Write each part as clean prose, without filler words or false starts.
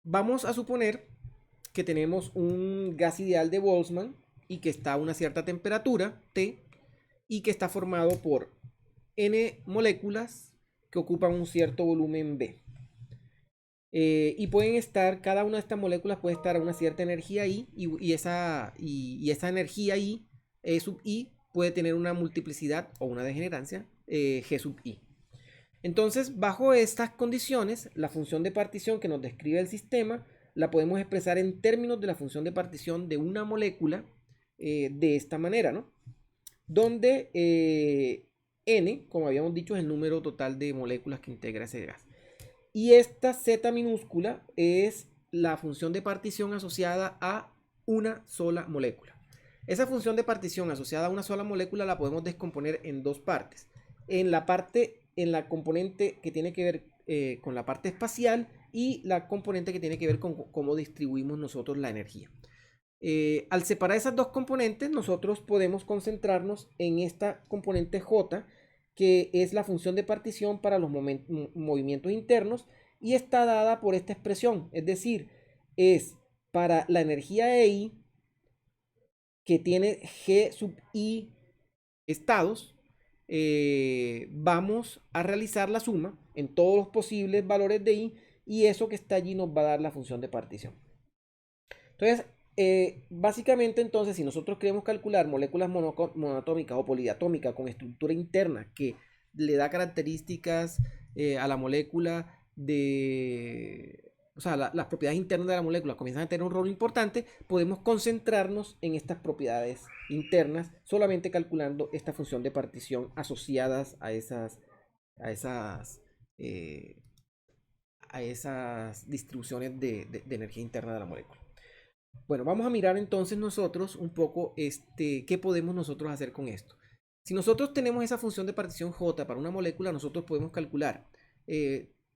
vamos a suponer que tenemos un gas ideal de Boltzmann y que está a una cierta temperatura, T, y que está formado por N moléculas que ocupan un cierto volumen B. Y pueden estar, cada una de estas moléculas puede estar a una cierta energía I y esa energía I, E sub I, puede tener una multiplicidad o una degenerancia G sub I. Entonces, bajo estas condiciones, la función de partición que nos describe el sistema la podemos expresar en términos de la función de partición de una molécula de esta manera, ¿no? Donde N, como habíamos dicho, es el número total de moléculas que integra ese gas. Y esta Z minúscula es la función de partición asociada a una sola molécula. Esa función de partición asociada a una sola molécula la podemos descomponer en dos partes. En la componente que tiene que ver con la parte espacial y la componente que tiene que ver con cómo distribuimos nosotros la energía. Al separar esas dos componentes, nosotros podemos concentrarnos en esta componente J, que es la función de partición para los movimientos internos y está dada por esta expresión, es decir, es para la energía EI que tiene G sub I estados, vamos a realizar la suma en todos los posibles valores de I y eso que está allí nos va a dar la función de partición. Entonces, básicamente entonces, si nosotros queremos calcular moléculas monoatómicas o poliatómicas con estructura interna que le da características a la molécula de... O sea, las propiedades internas de la molécula comienzan a tener un rol importante, podemos concentrarnos en estas propiedades internas solamente calculando esta función de partición asociadas a esas, eh, a esas distribuciones de energía interna de la molécula. Bueno, vamos a mirar entonces nosotros un poco qué podemos nosotros hacer con esto. Si nosotros tenemos esa función de partición J para una molécula, nosotros podemos calcular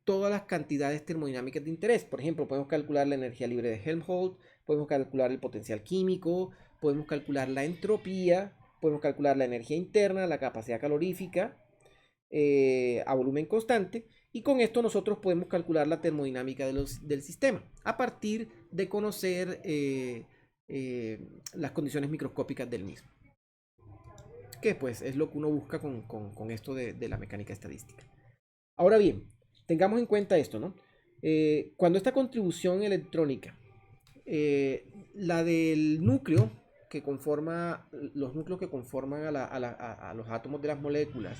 todas las cantidades termodinámicas de interés. Por ejemplo, podemos calcular la energía libre de Helmholtz, podemos calcular el potencial químico, podemos calcular la entropía, podemos calcular la energía interna, la capacidad calorífica a volumen constante. Y con esto nosotros podemos calcular la termodinámica del sistema a partir de conocer las condiciones microscópicas del mismo. Que pues es lo que uno busca con esto de la mecánica estadística. Ahora bien, tengamos en cuenta esto, ¿no? Cuando esta contribución electrónica, la del núcleo que conforma, los núcleos que conforman a los átomos de las moléculas,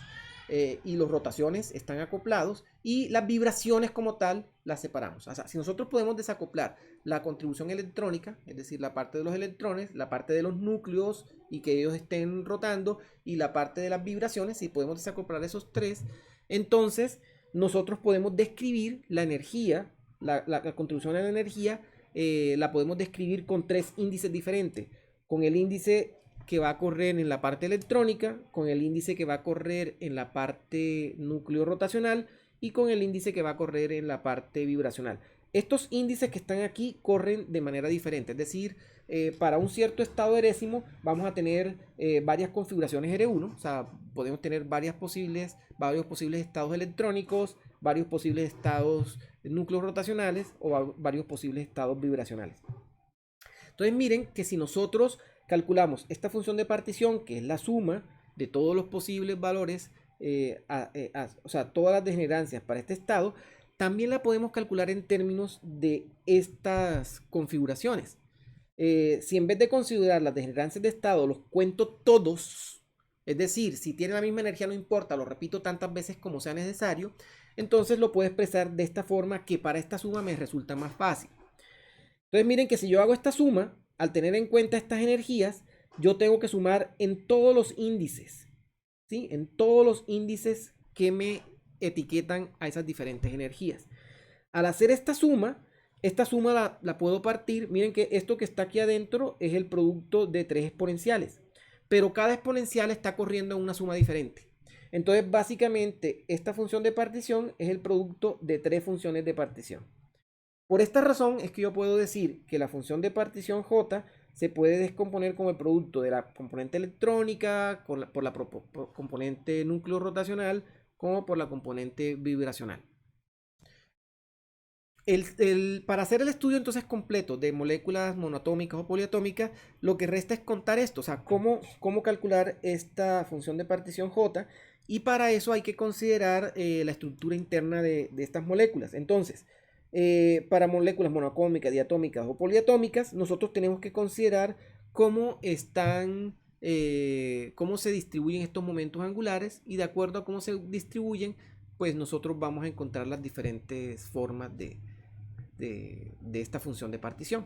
y las rotaciones están acoplados y las vibraciones como tal las separamos. O sea, si nosotros podemos desacoplar la contribución electrónica, es decir, la parte de los electrones, la parte de los núcleos y que ellos estén rotando y la parte de las vibraciones, si podemos desacoplar esos tres, entonces nosotros podemos describir la energía, la contribución a la energía, la podemos describir con tres índices diferentes. Con el índice que va a correr en la parte electrónica, con el índice que va a correr en la parte núcleo rotacional y con el índice que va a correr en la parte vibracional. Estos índices que están aquí corren de manera diferente, es decir, para un cierto estado erésimo vamos a tener varias configuraciones R1, o sea, podemos tener varios posibles estados electrónicos, varios posibles estados núcleos rotacionales o varios posibles estados vibracionales. Entonces miren que si nosotros calculamos esta función de partición, que es la suma de todos los posibles valores, o sea, todas las degenerancias para este estado, también la podemos calcular en términos de estas configuraciones. Si en vez de considerar las degenerancias de estado los cuento todos, es decir, si tiene la misma energía no importa, lo repito tantas veces como sea necesario, entonces lo puedo expresar de esta forma que para esta suma me resulta más fácil. Entonces miren que si yo hago esta suma, al tener en cuenta estas energías, yo tengo que sumar en todos los índices, ¿sí? En todos los índices que me etiquetan a esas diferentes energías. Al hacer esta suma la puedo partir. Miren que esto que está aquí adentro es el producto de tres exponenciales, pero cada exponencial está corriendo en una suma diferente. Entonces básicamente esta función de partición es el producto de tres funciones de partición. Por esta razón es que yo puedo decir que la función de partición J se puede descomponer como el producto de la componente electrónica, por la componente núcleo rotacional, como por la componente vibracional. Para hacer el estudio entonces completo de moléculas monoatómicas o poliatómicas, lo que resta es contar esto, o sea, cómo calcular esta función de partición J, y para eso hay que considerar la estructura interna de estas moléculas. Entonces, para moléculas monoatómicas, diatómicas o poliatómicas, nosotros tenemos que considerar cómo se distribuyen estos momentos angulares, y de acuerdo a cómo se distribuyen, pues nosotros vamos a encontrar las diferentes formas de esta función de partición.